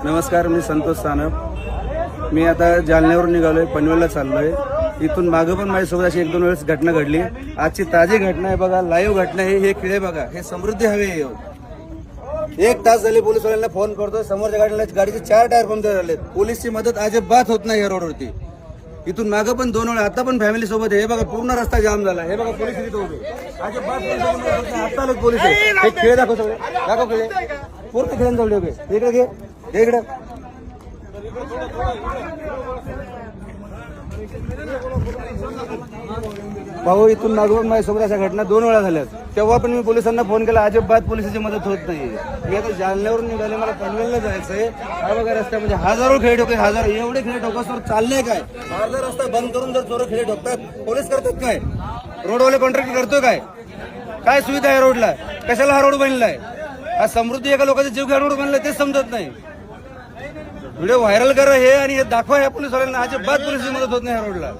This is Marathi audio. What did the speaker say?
नमस्कार, मी संतोष सानप. मी आता जालन्यावरून निघालोय, पनवेलला चाललोय. इथून मागं पण माझ्यासोबत अशी 1-2 वेळेस घटना घडली. आजची ताजी घटना आहे बघा, लाईव्ह घटना आहे. हे खिळे बघा, हे समृद्धी हवे. 1 तास झाले पोलिसवाल्यांना फोन करतोय. समोरच्या गाडीचे 4 टायर पंक्चर झालेत. पोलीसची मदत अजिबात होत नाही या रोडवरती. इथून मागं पण 2 वेळा, आता पण फॅमिली सोबत आहे. हे बघा, पूर्ण रस्ता जाम झाला. हे बघा, पोलीस इथे उभे. अजिबात आता लोक पोलीस आहे. हे खिळे दाखव, सगळे दाखव खिळे, पूर्ण खिळ्यांजवळ उभे. इकडे घे, इकडे. भाऊ, इथून मागून माझ्यासोबत अशा घटना 2 वेळा झाल्यात. तेव्हा पण मी पोलिसांना फोन केला, अजिबात पोलिसांची मदत होत नाही. मी आता जालन्यावरून निघाले, मला पनवेलला जायचंय. हा बघा रस्ता, म्हणजे हजारो खेळे ठोके, एवढे खेळे ठोकासवर चालले काय? अर्धा रस्ता बंद करून जर चोर खेळे ठोकतात, पोलीस करतात काय? रोडवाले कॉन्ट्रॅक्ट करतोय काय? काय सुविधा आहे रोडला? कशाला हा रोड बनलाय? हा समृद्धी एका लोकांचा जीव घ्या रोड बनलाय, तेच समजत नाही. व्हिडिओ व्हायरल करा हे, आणि हे दाखवा या पोलिसवाल्यांना. अजिबात पोलिसची मदत होत नाही या रोडला.